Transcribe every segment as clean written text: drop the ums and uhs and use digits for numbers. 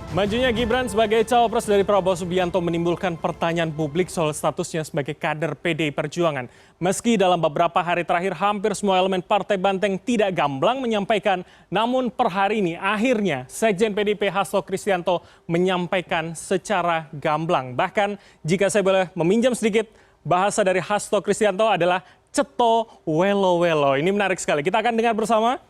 Majunya Gibran sebagai cawapres dari Prabowo Subianto menimbulkan pertanyaan publik soal statusnya sebagai kader PDI Perjuangan. Meski dalam beberapa hari terakhir hampir semua elemen Partai Banteng tidak gamblang menyampaikan, namun per hari ini akhirnya Sekjen PDIP Hasto Kristianto menyampaikan secara gamblang. Bahkan jika saya boleh meminjam sedikit, bahasa dari Hasto Kristianto adalah ceto welo-welo. Ini menarik sekali. Kita akan dengar bersama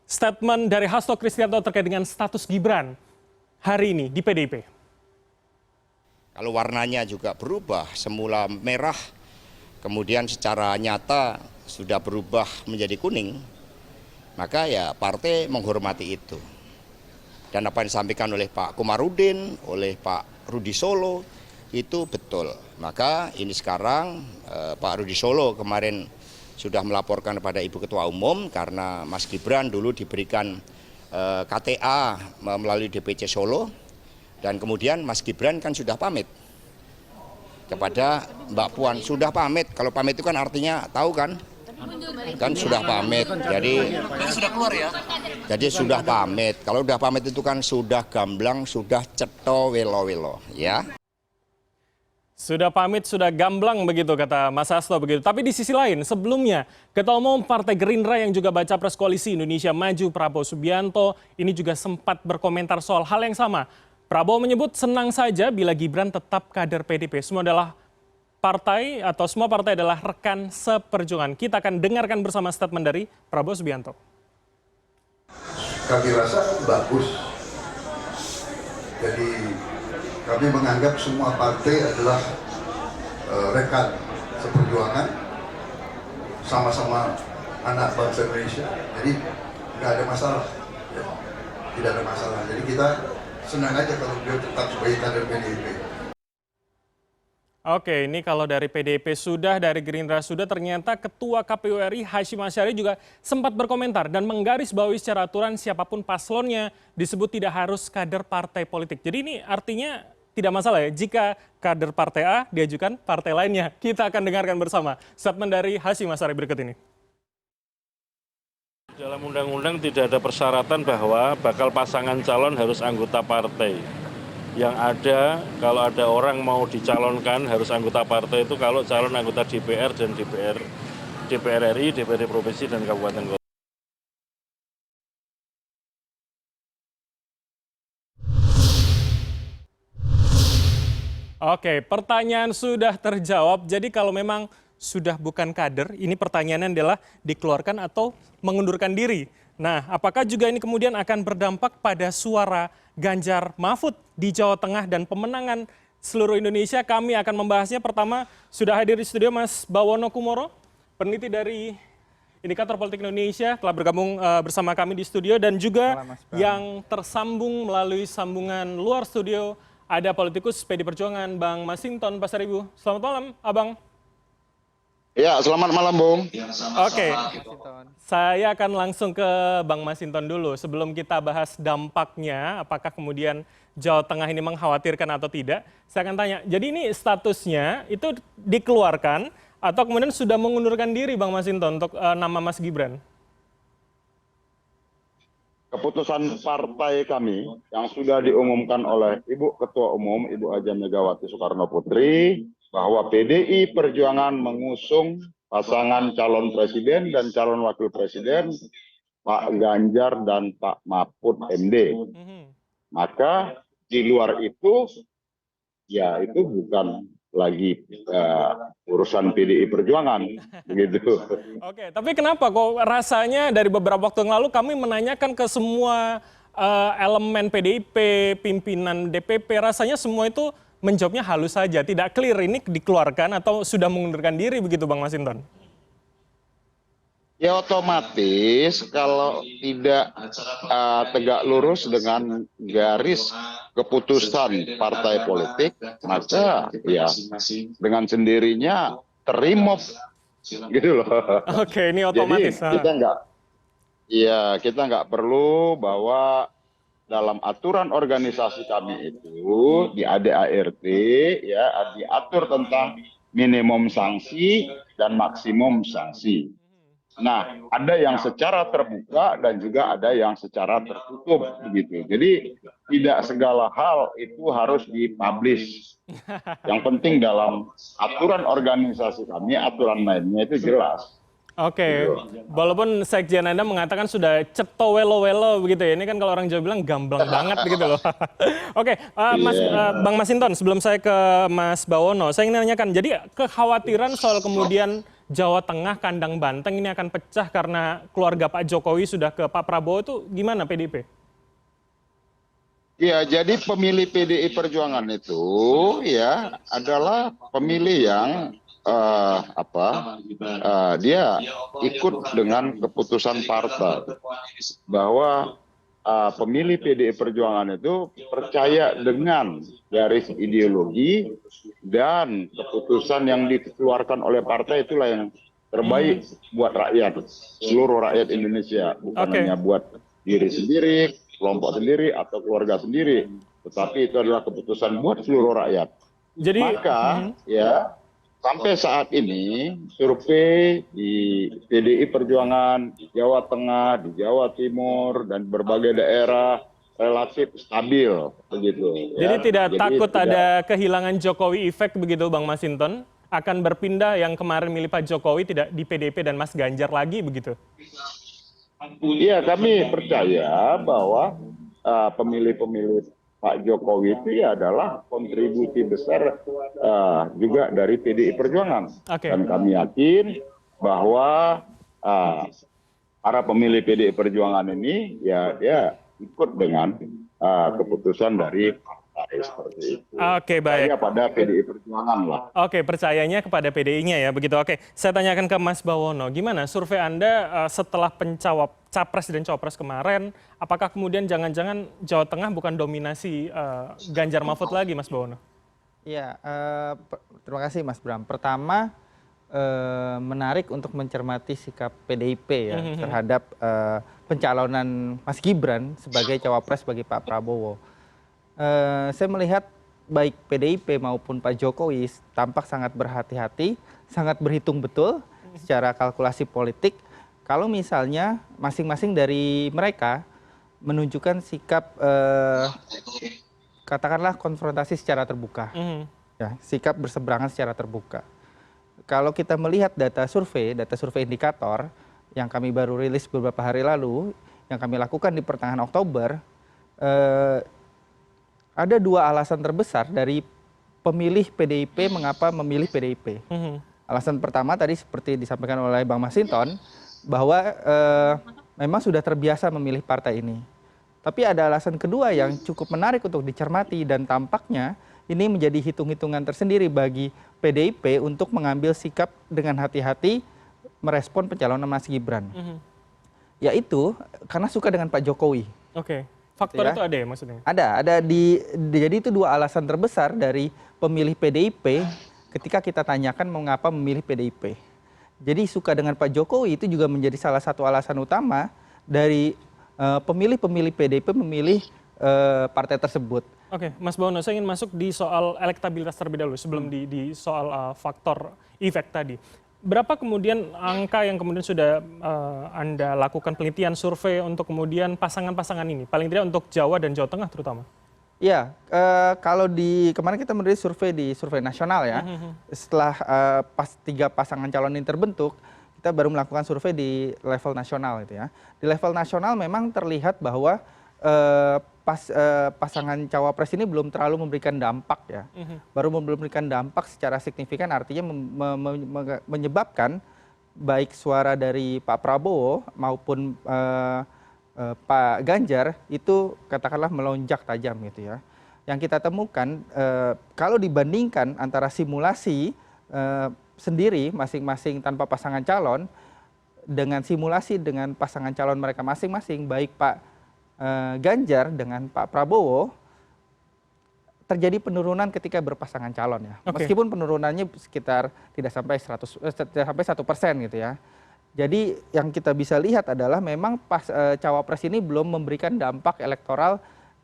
statement dari Hasto Kristianto terkait dengan status Gibran hari ini di PDIP. Kalau warnanya juga berubah, semula merah, kemudian secara nyata sudah berubah menjadi kuning, maka ya partai menghormati itu. Dan apa yang disampaikan oleh Pak Komarudin, oleh Pak Rudi Solo, itu betul. Maka ini sekarang Pak Rudi Solo kemarin sudah melaporkan kepada Ibu Ketua Umum karena Mas Gibran dulu diberikan KTA melalui DPC Solo, dan kemudian Mas Gibran kan sudah pamit kepada Mbak Puan, sudah pamit. Kalau pamit itu kan artinya tahu kan sudah pamit. Jadi sudah keluar ya. Jadi sudah pamit. Kalau sudah pamit itu kan sudah gamblang, sudah ceto welo-welo ya. Sudah pamit, sudah gamblang begitu kata Mas Hasto begitu. Tapi di sisi lain, sebelumnya Ketua Umum Partai Gerindra yang juga baca pres Koalisi Indonesia Maju Prabowo Subianto ini juga sempat berkomentar soal hal yang sama. Prabowo menyebut senang saja bila Gibran tetap kader PDIP. Semua partai adalah rekan seperjuangan. Kita akan dengarkan bersama statement dari Prabowo Subianto. Kami rasa bagus. Jadi kami menganggap semua partai adalah rekan seperjuangan, sama-sama anak bangsa Indonesia. Jadi tidak ada masalah, ya. Tidak ada masalah. Jadi kita senang aja kalau beliau tetap sebagai kader PDIP. Oke, ini kalau dari PDIP sudah, dari Gerindra sudah, ternyata Ketua KPU RI Hashim Asyari juga sempat berkomentar dan menggarisbawahi secara aturan siapapun paslonnya disebut tidak harus kader partai politik. Jadi ini artinya tidak masalah ya jika kader partai A diajukan partai lainnya. Kita akan dengarkan bersama statement dari Hashim Asyari berikut ini. Dalam undang-undang tidak ada persyaratan bahwa bakal pasangan calon harus anggota partai. Yang ada, kalau ada orang mau dicalonkan harus anggota partai itu kalau calon anggota DPR dan DPR RI, DPRD Provinsi, dan Kabupaten Kota. Oke, pertanyaan sudah terjawab. Jadi kalau memang sudah bukan kader, ini pertanyaannya adalah dikeluarkan atau mengundurkan diri. Nah, apakah juga ini kemudian akan berdampak pada suara Ganjar Mahfud di Jawa Tengah dan pemenangan seluruh Indonesia? Kami akan membahasnya. Pertama, sudah hadir di studio Mas Bawono Kumoro, peneliti dari Indikator Politik Indonesia, telah bergabung bersama kami di studio, dan juga yang tersambung melalui sambungan luar studio ada politikus PD Perjuangan Bang Masinton Pasaribu. Selamat malam, Abang. Ya, selamat malam, Bung. Oke, saya akan langsung ke Bang Masinton dulu. Sebelum kita bahas dampaknya, apakah kemudian Jawa Tengah ini mengkhawatirkan atau tidak, saya akan tanya, jadi ini statusnya itu dikeluarkan atau kemudian sudah mengundurkan diri Bang Masinton untuk nama Mas Gibran? Keputusan partai kami yang sudah diumumkan oleh Ibu Ketua Umum, Ibu Haja Megawati Soekarno Putri, bahwa PDI Perjuangan mengusung pasangan calon presiden dan calon wakil presiden Pak Ganjar dan Pak Mahfud MD. Maka di luar itu, ya itu bukan lagi urusan PDI Perjuangan, begitu. Oke, tapi kenapa kok rasanya dari beberapa waktu yang lalu kami menanyakan ke semua elemen PDIP, pimpinan DPP, rasanya semua itu menjawabnya halus saja, tidak clear ini dikeluarkan atau sudah mengundurkan diri begitu Bang Masinton? Ya otomatis kalau tidak tegak lurus dengan garis keputusan partai politik, maka ya dengan sendirinya terremove gitu loh. Oke, ini otomatis. Jadi kita nggak perlu bahwa dalam aturan organisasi kami itu di ADART ya diatur tentang minimum sanksi dan maksimum sanksi. Nah, ada yang secara terbuka dan juga ada yang secara tertutup begitu. Jadi tidak segala hal itu harus dipublish. Yang penting dalam aturan organisasi kami, aturan mainnya itu jelas. Oke, walaupun Sekjen Anda mengatakan sudah ceto welo-welo begitu ya, ini kan kalau orang Jawa bilang gamblang banget begitu loh. Oke, Bang Masinton, sebelum saya ke Mas Bawono, saya ingin nanyakan, jadi kekhawatiran soal kemudian Jawa Tengah kandang banteng ini akan pecah karena keluarga Pak Jokowi sudah ke Pak Prabowo itu gimana PDIP? Ya, jadi pemilih PDI Perjuangan itu ya adalah pemilih yang dia ikut dengan keputusan partai bahwa pemilih PDI Perjuangan itu percaya dengan garis ideologi dan keputusan yang dikeluarkan oleh partai, itulah yang terbaik buat rakyat, seluruh rakyat Indonesia, bukan hanya buat diri sendiri, kelompok sendiri atau keluarga sendiri, tetapi itu adalah keputusan buat seluruh rakyat. Jadi, maka ya sampai saat ini survei di PDI Perjuangan di Jawa Tengah, di Jawa Timur dan berbagai daerah relatif stabil begitu. Jadi tidak takut tidak ada kehilangan Jokowi efek begitu Bang Masinton? Akan berpindah yang kemarin milih Pak Jokowi tidak di PDIP dan Mas Ganjar lagi begitu? Iya, kami percaya bahwa pemilih-pemilih Pak Jokowi itu ya adalah kontribusi besar juga dari PDI Perjuangan. Dan kami yakin bahwa para pemilih PDI Perjuangan ini ya dia ikut dengan keputusan dari partai seperti itu. Oke, baik. Percaya pada PDI Perjuangan lah. Oke, percayanya kepada PDI-nya ya begitu. Oke, saya tanyakan ke Mas Bawono, gimana survei Anda setelah capres dan cawapres kemarin, apakah kemudian jangan-jangan Jawa Tengah bukan dominasi Ganjar Mahfud lagi, Mas Bawono? Iya, terima kasih Mas Bram. Pertama, menarik untuk mencermati sikap PDIP ya terhadap pencalonan Mas Gibran sebagai cawapres bagi Pak Prabowo. Saya melihat baik PDIP maupun Pak Jokowi tampak sangat berhati-hati, sangat berhitung betul secara kalkulasi politik. Kalau misalnya masing-masing dari mereka menunjukkan sikap katakanlah konfrontasi secara terbuka, ya, sikap berseberangan secara terbuka. Kalau kita melihat data survei indikator yang kami baru rilis beberapa hari lalu, yang kami lakukan di pertengahan Oktober, ada dua alasan terbesar dari pemilih PDIP mengapa memilih PDIP. Alasan pertama tadi seperti disampaikan oleh Bang Masinton, bahwa memang sudah terbiasa memilih partai ini. Tapi ada alasan kedua yang cukup menarik untuk dicermati dan tampaknya ini menjadi hitung-hitungan tersendiri bagi PDIP untuk mengambil sikap dengan hati-hati merespon pencalonan Mas Gibran. Yaitu karena suka dengan Pak Jokowi. Oke. Faktor ya, itu ada ya maksudnya? Ada jadi itu dua alasan terbesar dari pemilih PDIP ketika kita tanyakan mengapa memilih PDIP. Jadi suka dengan Pak Jokowi itu juga menjadi salah satu alasan utama dari pemilih-pemilih PDIP memilih partai tersebut. Oke, Mas Bawono, saya ingin masuk di soal elektabilitas terlebih dahulu sebelum di soal faktor efek tadi. Berapa kemudian angka yang kemudian sudah Anda lakukan penelitian survei untuk kemudian pasangan-pasangan ini? Paling tidak untuk Jawa dan Jawa Tengah terutama. Ya, kalau kemarin kita merilis survei di survei nasional ya. Setelah tiga pasangan calon ini terbentuk, kita baru melakukan survei di level nasional gitu ya. Di level nasional memang terlihat bahwa pasangan cawapres ini belum terlalu memberikan dampak ya. Baru memberikan dampak secara signifikan, artinya menyebabkan baik suara dari Pak Prabowo maupun Pak Ganjar itu katakanlah melonjak tajam gitu ya. Yang kita temukan kalau dibandingkan antara simulasi sendiri masing-masing tanpa pasangan calon dengan simulasi dengan pasangan calon mereka masing-masing, baik Pak Ganjar dengan Pak Prabowo, terjadi penurunan ketika berpasangan calon ya. Meskipun penurunannya sekitar tidak sampai 1% gitu ya. Jadi yang kita bisa lihat adalah memang cawapres ini belum memberikan dampak elektoral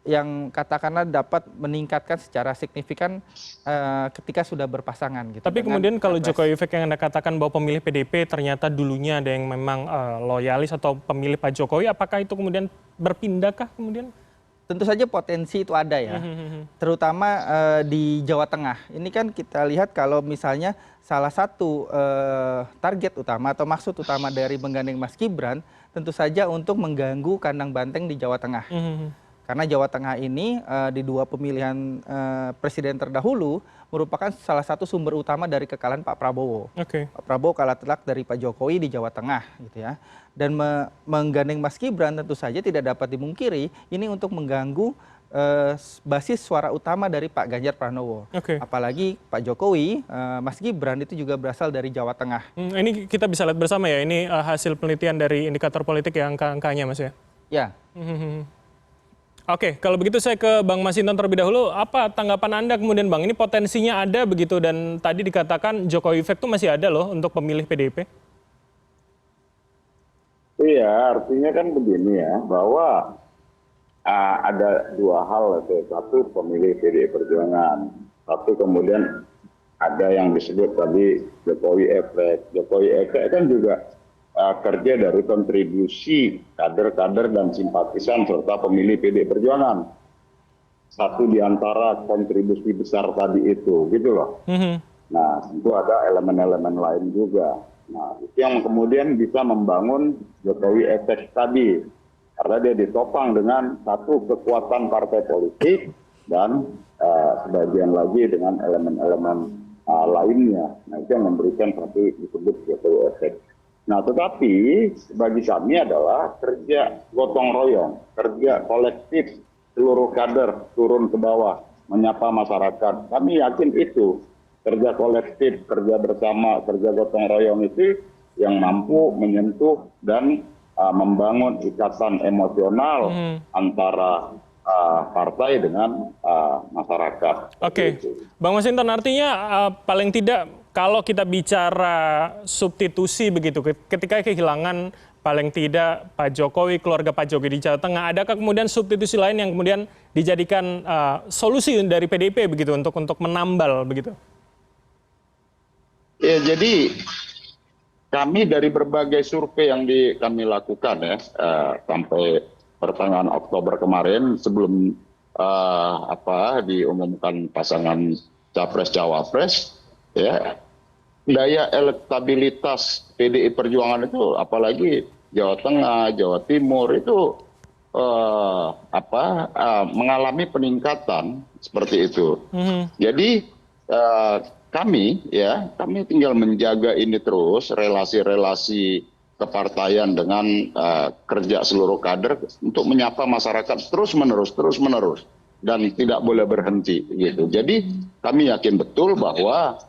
yang katakanlah dapat meningkatkan secara signifikan ketika sudah berpasangan gitu. Tapi kemudian kalau Jokowi efek yang Anda katakan bahwa pemilih PDIP ternyata dulunya ada yang memang loyalis atau pemilih Pak Jokowi, apakah itu kemudian berpindahkah kemudian tentu saja potensi itu ada ya, terutama di Jawa Tengah. Ini kan kita lihat kalau misalnya salah satu target utama atau maksud utama dari menggandeng Mas Gibran tentu saja untuk mengganggu kandang banteng di Jawa Tengah. Karena Jawa Tengah ini di 2 pemilihan presiden terdahulu merupakan salah satu sumber utama dari kekalahan Pak Prabowo. Pak Prabowo kalah telak dari Pak Jokowi di Jawa Tengah, gitu ya. Dan menggandeng Mas Gibran tentu saja tidak dapat dimungkiri ini untuk mengganggu basis suara utama dari Pak Ganjar Pranowo. Apalagi Pak Jokowi, Mas Gibran itu juga berasal dari Jawa Tengah. Ini kita bisa lihat bersama ya, ini hasil penelitian dari indikator politik ya, angka-angkanya Mas ya? Ya. Oke, kalau begitu saya ke Bang Masinton terlebih dahulu. Apa tanggapan Anda kemudian Bang? Ini potensinya ada begitu dan tadi dikatakan Jokowi effect itu masih ada loh untuk pemilih PDIP. Iya, artinya kan begini ya, bahwa ada 2 hal itu. Satu pemilih PDI Perjuangan, satu kemudian ada yang disebut tadi Jokowi effect. Jokowi effect kan juga kerja dari kontribusi kader-kader dan simpatisan serta pemilih PDI Perjuangan. Satu di antara kontribusi besar tadi itu, gitu loh. Nah, tentu ada elemen-elemen lain juga. Nah, itu yang kemudian bisa membangun Jokowi efek tadi. Karena dia ditopang dengan satu kekuatan partai politik dan sebagian lagi dengan elemen-elemen lainnya. Nah, itu yang memberikan satu disebut Jokowi efek. Nah, tetapi bagi kami adalah kerja gotong royong, kerja kolektif seluruh kader turun ke bawah, menyapa masyarakat. Kami yakin itu kerja kolektif, kerja bersama, kerja gotong royong itu yang mampu menyentuh dan membangun ikatan emosional antara partai dengan masyarakat. Oke, Bang Masinton, artinya paling tidak kalau kita bicara substitusi begitu, ketika kehilangan paling tidak Pak Jokowi, keluarga Pak Jokowi di Jawa Tengah, adakah kemudian substitusi lain yang kemudian dijadikan solusi dari PDIP begitu untuk menambal begitu? Ya, jadi kami dari berbagai survei yang kami lakukan ya sampai pertengahan Oktober kemarin sebelum diumumkan pasangan capres-cawapres, ya daya elektabilitas PDI Perjuangan itu apalagi Jawa Tengah, Jawa Timur itu mengalami peningkatan seperti itu. Jadi kami tinggal menjaga ini terus relasi-relasi kepartaian dengan kerja seluruh kader untuk menyapa masyarakat terus menerus dan tidak boleh berhenti gitu. Jadi kami yakin betul bahwa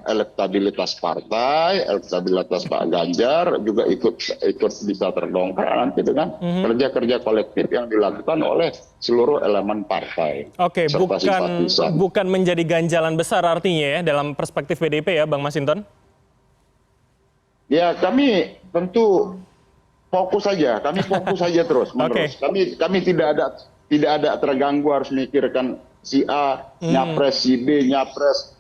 elektabilitas partai, elektabilitas Pak Ganjar juga ikut bisa terdongkrak nanti dengan kerja-kerja kolektif yang dilakukan oleh seluruh elemen partai. Oke, bukan menjadi ganjalan besar artinya ya dalam perspektif PDIP ya, Bang Masinton? Ya, kami tentu fokus saja, terus menerus. Kami tidak ada terganggu harus memikirkan si A nyapres, si B nyapres,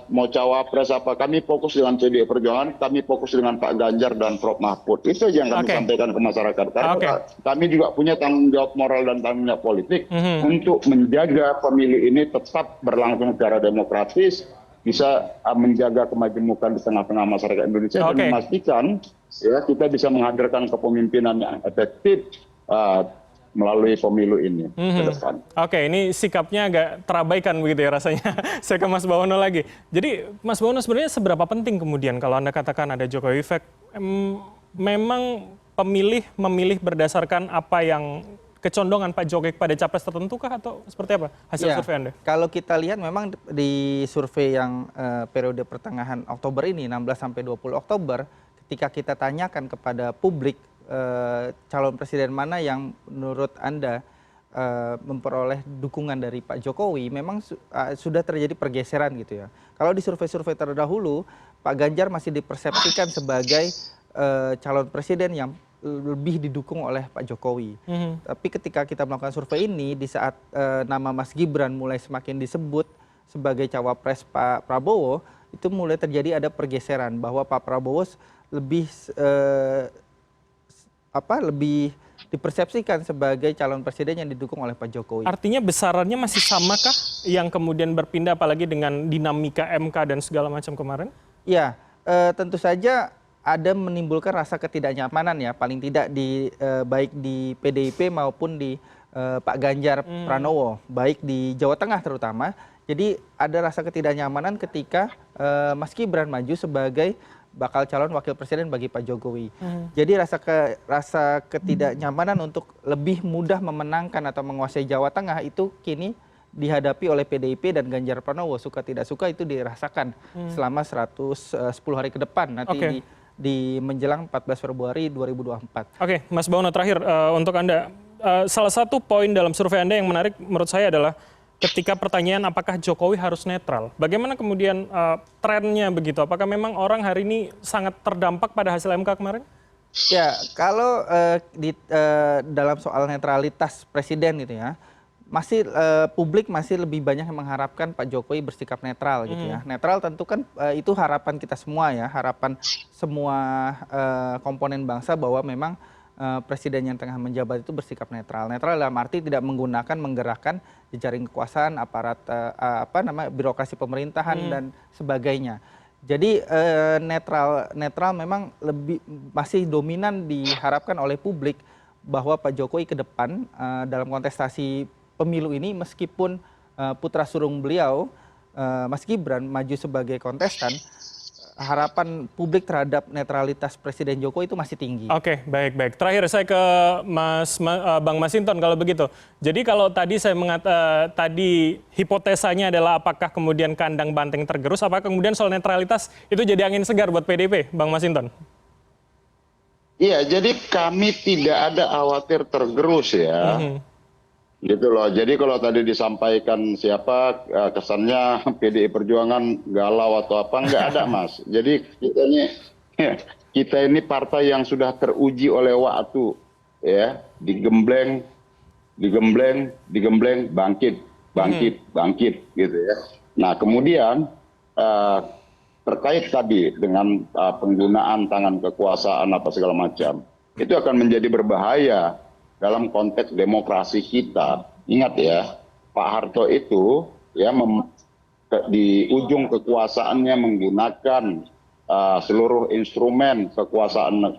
mau cawapres apa. Kami fokus dengan PDI Perjuangan, kami fokus dengan Pak Ganjar dan Prof Mahfud. Itu yang kami sampaikan ke masyarakat. Karena kami juga punya tanggung jawab moral dan tanggung jawab politik untuk menjaga pemilu ini tetap berlangsung secara demokratis, bisa menjaga kemajemukan di tengah-tengah masyarakat Indonesia dan memastikan ya kita bisa menghadirkan kepemimpinan yang efektif melalui pemilu ini ke depan. Oke, ini sikapnya agak terabaikan begitu ya rasanya. Saya ke Mas Bawono lagi. Jadi Mas Bawono sebenarnya seberapa penting kemudian kalau Anda katakan ada Jokowi effect, memang pemilih memilih berdasarkan apa yang kecondongan Pak Jokowi pada capres tertentu kah atau seperti apa hasil survei Anda? Kalau kita lihat memang di survei yang periode pertengahan Oktober ini, 16 sampai 20 Oktober, ketika kita tanyakan kepada publik calon presiden mana yang menurut Anda memperoleh dukungan dari Pak Jokowi, memang sudah terjadi pergeseran gitu ya. Kalau di survei-survei terdahulu, Pak Ganjar masih dipersepsikan sebagai calon presiden yang lebih didukung oleh Pak Jokowi. Tapi ketika kita melakukan survei ini, di saat nama Mas Gibran mulai semakin disebut sebagai cawapres Pak Prabowo, itu mulai terjadi ada pergeseran bahwa Pak Prabowo lebih dipersepsikan sebagai calon presiden yang didukung oleh Pak Jokowi. Artinya besarannya masih samakah yang kemudian berpindah apalagi dengan dinamika MK dan segala macam kemarin? Ya, tentu saja ada menimbulkan rasa ketidaknyamanan ya, paling tidak baik di PDIP maupun di Pak Ganjar Pranowo, baik di Jawa Tengah terutama. Jadi ada rasa ketidaknyamanan ketika Mas Gibran maju sebagai bakal calon wakil presiden bagi Pak Jokowi. Jadi rasa ketidaknyamanan untuk lebih mudah memenangkan atau menguasai Jawa Tengah itu kini dihadapi oleh PDIP dan Ganjar Pranowo. Suka tidak suka itu dirasakan selama 110 hari ke depan nanti di menjelang 14 Februari 2024. Oke, Mas Bawono, terakhir untuk Anda, salah satu poin dalam survei Anda yang menarik menurut saya adalah ketika pertanyaan apakah Jokowi harus netral. Bagaimana kemudian trennya begitu? Apakah memang orang hari ini sangat terdampak pada hasil MK kemarin? Ya, kalau dalam soal netralitas presiden gitu ya, publik masih lebih banyak yang mengharapkan Pak Jokowi bersikap netral gitu ya. Netral tentu kan itu harapan kita semua ya, harapan semua komponen bangsa bahwa memang presiden yang tengah menjabat itu bersikap netral. Netral dalam arti tidak menggerakkan jejaring kekuasaan, aparat birokrasi pemerintahan dan sebagainya. Jadi netral memang masih dominan diharapkan oleh publik bahwa Pak Jokowi ke depan dalam kontestasi pemilu ini meskipun putra sulung beliau Mas Gibran maju sebagai kontestan, harapan publik terhadap netralitas Presiden Jokowi itu masih tinggi. Oke, baik. Terakhir saya ke Bang Masinton kalau begitu. Jadi kalau tadi tadi hipotesanya adalah apakah kemudian kandang banteng tergerus, apakah kemudian soal netralitas itu jadi angin segar buat PDIP, Bang Masinton? Iya, jadi kami tidak ada khawatir tergerus ya. Gitu loh. Jadi kalau tadi disampaikan siapa kesannya PDI Perjuangan galau atau apa, nggak ada Mas. Jadi kita ini partai yang sudah teruji oleh waktu, ya, digembleng, bangkit, gitu ya. Nah kemudian terkait tadi dengan penggunaan tangan kekuasaan apa segala macam, itu akan menjadi berbahaya dalam konteks demokrasi kita. Ingat ya, Pak Harto itu ya di ujung kekuasaannya menggunakan seluruh instrumen kekuasaan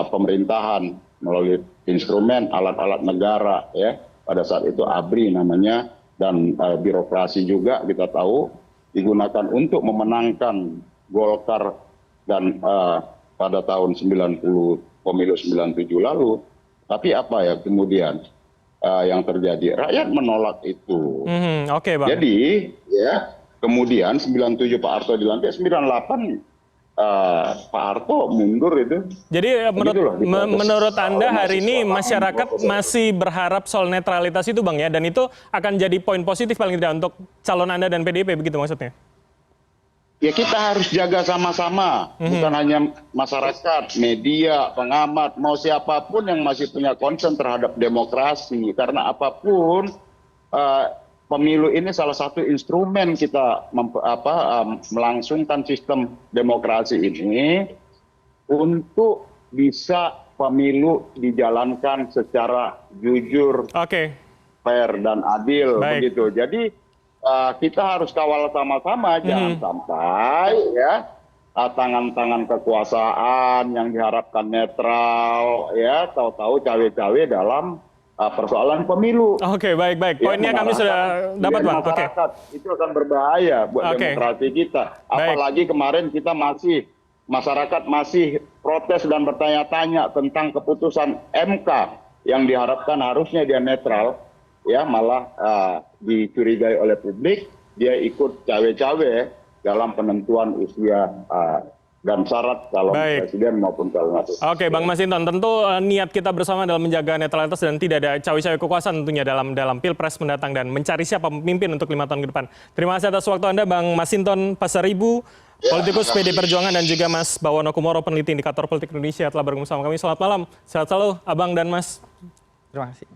pemerintahan melalui instrumen alat-alat negara ya. Pada saat itu ABRI namanya, dan birokrasi juga kita tahu digunakan untuk memenangkan Golkar dan pada tahun pemilu 97 lalu. Tapi apa ya kemudian yang terjadi? Rakyat menolak itu. Oke, Bang. Jadi ya kemudian 97 Pak Harto dilantik, 98 Pak Harto mundur itu. Jadi menurut Anda hari ini masyarakat masih berharap soal netralitas itu, Bang ya, dan itu akan jadi poin positif paling tidak untuk calon Anda dan PDIP, begitu maksudnya? Ya kita harus jaga sama-sama, bukan hanya masyarakat, media, pengamat, mau siapapun yang masih punya concern terhadap demokrasi. Karena apapun, pemilu ini salah satu instrumen kita melangsungkan sistem demokrasi ini untuk bisa pemilu dijalankan secara jujur, fair dan adil. Begitu. Jadi kita harus kawal sama-sama, jangan sampai ya tangan-tangan kekuasaan yang diharapkan netral ya tahu-tahu cawe-cawe dalam persoalan pemilu. Oke, baik. Poinnya kami sudah dapat, Bang. Masyarakat itu akan berbahaya buat demokrasi kita. Apalagi kemarin kita masyarakat masih protes dan bertanya-tanya tentang keputusan MK yang diharapkan harusnya dia netral. Ya malah dicurigai oleh publik dia ikut cawe-cawe dalam penentuan usia dan syarat calon presiden maupun calon wakil. Oke, Bang Masinton, tentu niat kita bersama dalam menjaga netralitas dan tidak ada cawe-cawe kekuasaan tentunya dalam Pilpres mendatang dan mencari siapa pemimpin untuk 5 tahun ke depan. Terima kasih atas waktu Anda, Bang Masinton Pasaribu, politikus PD Perjuangan, dan juga Mas Bawono Kumoro, peneliti Indikator Politik Indonesia, telah bergabung sama kami. Selamat malam, sehat selalu Abang dan Mas. Terima kasih.